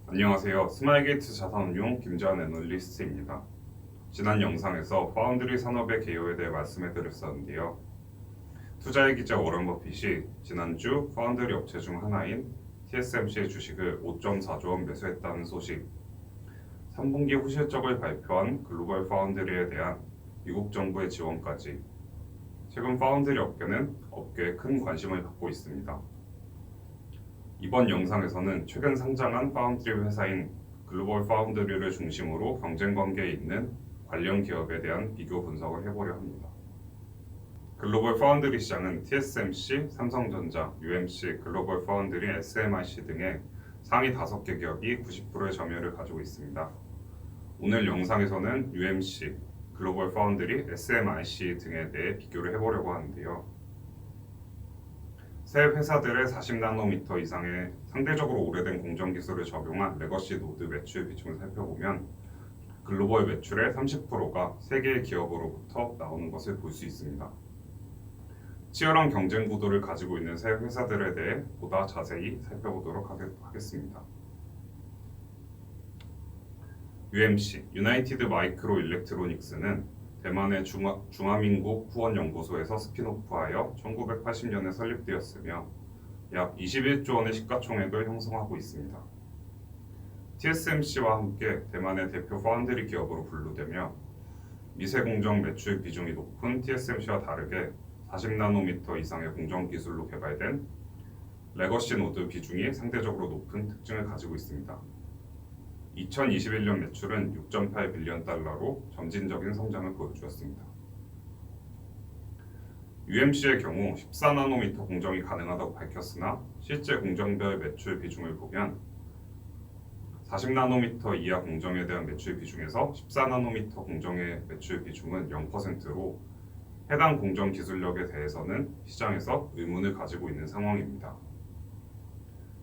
안녕하세요. 스마일게이트 자산운용 김재환 애널리스트입니다. 지난 영상에서 파운드리 산업의 개요에 대해 말씀해 드렸었는데요. 투자의 기자 워런 버핏이 지난주 파운드리 업체 중 하나인 TSMC의 주식을 5.4조 원 매수했다는 소식, 3분기 후실적을 발표한 글로벌 파운드리에 대한 미국 정부의 지원까지, 최근 파운드리 업계는 업계에 큰 관심을 갖고 있습니다. 이번 영상에서는 최근 상장한 파운드리 회사인 글로벌 파운드리를 중심으로 경쟁 관계에 있는 관련 기업에 대한 비교 분석을 해보려 합니다. 글로벌 파운드리 시장은 TSMC, 삼성전자, UMC, 글로벌 파운드리, SMIC 등의 상위 5개 기업이 90%의 점유율을 가지고 있습니다. 오늘 영상에서는 UMC, 글로벌 파운드리, SMIC 등에 대해 비교를 해보려고 하는데요. 새 회사들의 40나노미터 이상의 상대적으로 오래된 공정 기술을 적용한 레거시 노드 매출 비중을 살펴보면 글로벌 매출의 30%가 세 개의 기업으로부터 나오는 것을 볼 수 있습니다. 치열한 경쟁 구도를 가지고 있는 새 회사들에 대해 보다 자세히 살펴보도록 하겠습니다. UMC, 유나이티드 마이크로 일렉트로닉스는 대만의 중화민국 후원연구소에서 스핀오프하여 1980년에 설립되었으며 약 21조 원의 시가총액을 형성하고 있습니다. TSMC와 함께 대만의 대표 파운드리 기업으로 분류되며 미세공정 매출 비중이 높은 TSMC와 다르게 40나노미터 이상의 공정 기술로 개발된 레거시 노드 비중이 상대적으로 높은 특징을 가지고 있습니다. 2021년 매출은 6.8 빌리언 달러로 점진적인 성장을 보여주었습니다. UMC의 경우 14나노미터 공정이 가능하다고 밝혔으나 실제 공정별 매출 비중을 보면 40나노미터 이하 공정에 대한 매출 비중에서 14나노미터 공정의 매출 비중은 0%로 해당 공정 기술력에 대해서는 시장에서 의문을 가지고 있는 상황입니다.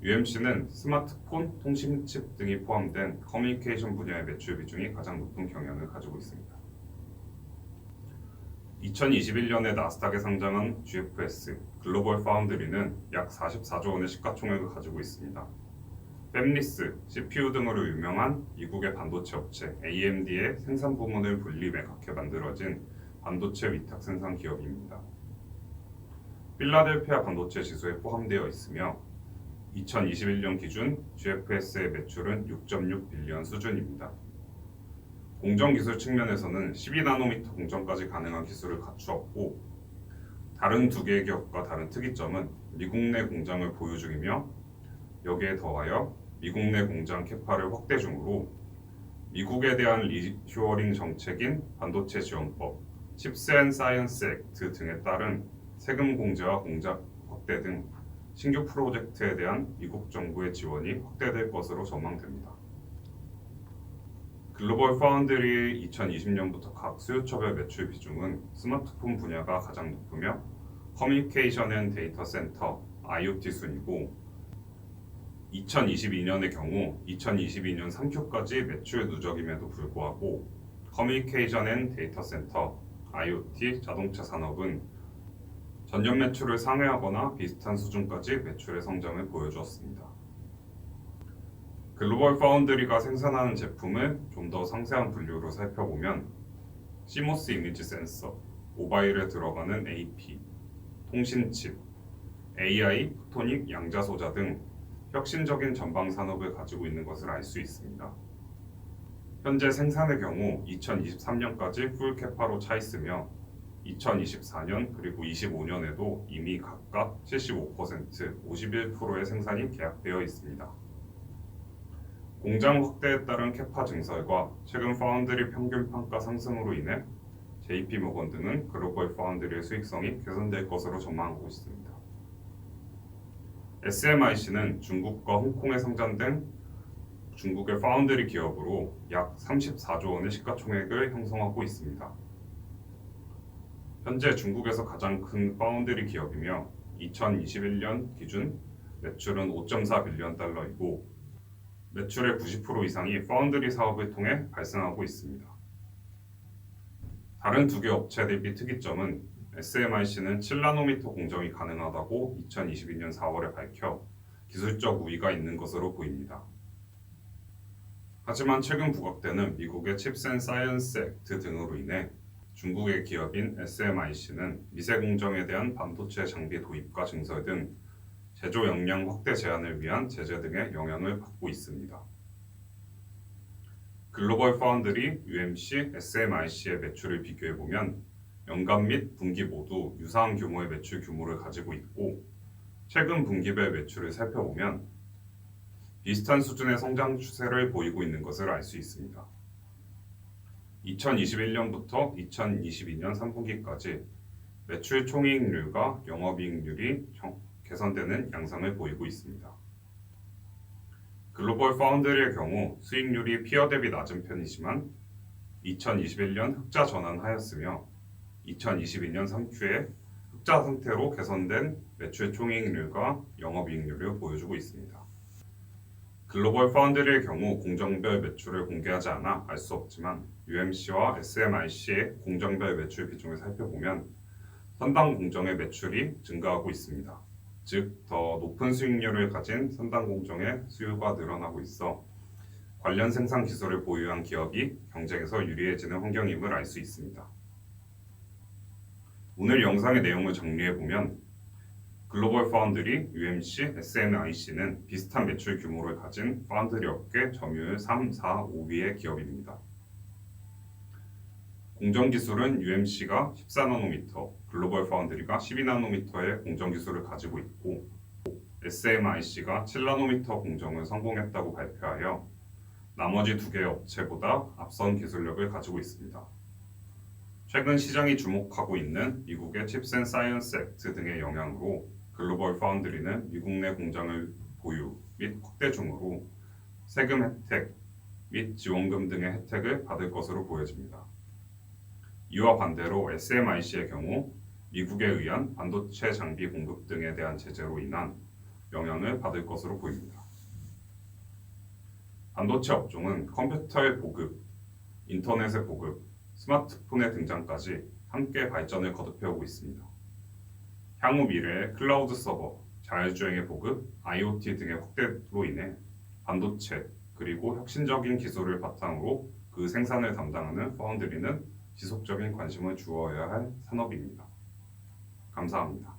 UMC는 스마트폰, 통신칩 등이 포함된 커뮤니케이션 분야의 매출 비중이 가장 높은 경향을 가지고 있습니다. 2021년에 나스닥에 상장한 GFS, 글로벌 파운드리는 약 44조 원의 시가총액을 가지고 있습니다. 팹리스, CPU 등으로 유명한 미국의 반도체 업체 AMD의 생산 부문을 분리 매각해 만들어진 반도체 위탁 생산 기업입니다. 필라델피아 반도체 지수에 포함되어 있으며 2021년 기준 GFS의 매출은 6.6 빌리언 수준입니다. 공정 기술 측면에서는 12나노미터 공정까지 가능한 기술을 갖추었고 다른 두 개의 기업과 다른 특이점은 미국 내 공장을 보유 중이며 여기에 더하여 미국 내 공장 캐파를 확대 중으로 미국에 대한 리쇼어링 정책인 반도체 지원법, 칩스 앤 사이언스 액트 등에 따른 세금 공제와 공장 확대 등 신규 프로젝트에 대한 미국 정부의 지원이 확대될 것으로 전망됩니다. 글로벌 파운드리 2020년부터 각 수요처별 매출 비중은 스마트폰 분야가 가장 높으며 커뮤니케이션 앤 데이터 센터, IoT 순이고 2022년의 경우 2022년 3Q까지 매출 누적임에도 불구하고 커뮤니케이션 앤 데이터 센터, IoT, 자동차 산업은 전년 매출을 상회하거나 비슷한 수준까지 매출의 성장을 보여주었습니다. 글로벌 파운드리가 생산하는 제품을 좀 더 상세한 분류로 살펴보면 CMOS 이미지 센서, 모바일에 들어가는 AP, 통신칩, AI, 포토닉, 양자소자 등 혁신적인 전방 산업을 가지고 있는 것을 알 수 있습니다. 현재 생산의 경우 2023년까지 풀 캐파로 차 있으며 2024년 그리고 25년에도 이미 각각 75%, 51%의 생산이 계약되어 있습니다. 공장 확대에 따른 캐파 증설과 최근 파운드리 평균 판가 상승으로 인해 JP모건 등은 글로벌 파운드리의 수익성이 개선될 것으로 전망하고 있습니다. SMIC는 중국과 홍콩에 상장된 중국의 파운드리 기업으로 약 34조 원의 시가총액을 형성하고 있습니다. 현재 중국에서 가장 큰 파운드리 기업이며 2021년 기준 매출은 5.4 빌리언 달러이고 매출의 90% 이상이 파운드리 사업을 통해 발생하고 있습니다. 다른 두 개 업체 대비 특이점은 SMIC는 7나노미터 공정이 가능하다고 2022년 4월에 밝혀 기술적 우위가 있는 것으로 보입니다. 하지만 최근 부각되는 미국의 칩스 앤 사이언스 액트 등으로 인해 중국의 기업인 SMIC는 미세 공정에 대한 반도체 장비 도입과 증설 등 제조 역량 확대 제한을 위한 제재 등의 영향을 받고 있습니다. 글로벌 파운드리, UMC, SMIC의 매출을 비교해보면 연간 및 분기 모두 유사한 규모의 매출 규모를 가지고 있고 최근 분기별 매출을 살펴보면 비슷한 수준의 성장 추세를 보이고 있는 것을 알 수 있습니다. 2021년부터 2022년 3분기까지 매출 총이익률과 영업이익률이 개선되는 양상을 보이고 있습니다. 글로벌 파운드리의 경우 수익률이 피어 대비 낮은 편이지만 2021년 흑자 전환하였으며 2022년 3Q에 흑자 상태로 개선된 매출 총이익률과 영업이익률을 보여주고 있습니다. 글로벌 파운드리의 경우 공정별 매출을 공개하지 않아 알 수 없지만 UMC와 SMIC의 공정별 매출 비중을 살펴보면 선당 공정의 매출이 증가하고 있습니다. 즉, 더 높은 수익률을 가진 선당 공정의 수요가 늘어나고 있어 관련 생산 기술을 보유한 기업이 경쟁에서 유리해지는 환경임을 알 수 있습니다. 오늘 영상의 내용을 정리해보면 글로벌 파운드리, UMC, SMIC는 비슷한 매출 규모를 가진 파운드리 업계 점유율 3, 4, 5위의 기업입니다. 공정기술은 UMC가 14나노미터, 글로벌 파운드리가 12나노미터의 공정기술을 가지고 있고 SMIC가 7나노미터 공정을 성공했다고 발표하여 나머지 두 개의 업체보다 앞선 기술력을 가지고 있습니다. 최근 시장이 주목하고 있는 미국의 칩스 앤 사이언스 액트 등의 영향으로 글로벌 파운드리는 미국 내 공장을 보유 및 확대 중으로 세금 혜택 및 지원금 등의 혜택을 받을 것으로 보여집니다. 이와 반대로 SMIC의 경우 미국에 의한 반도체 장비 공급 등에 대한 제재로 인한 영향을 받을 것으로 보입니다. 반도체 업종은 컴퓨터의 보급, 인터넷의 보급, 스마트폰의 등장까지 함께 발전을 거듭해오고 있습니다. 향후 미래의 클라우드 서버, 자율주행의 보급, IoT 등의 확대로 인해 반도체 그리고 혁신적인 기술을 바탕으로 그 생산을 담당하는 파운드리는 지속적인 관심을 주어야 할 산업입니다. 감사합니다.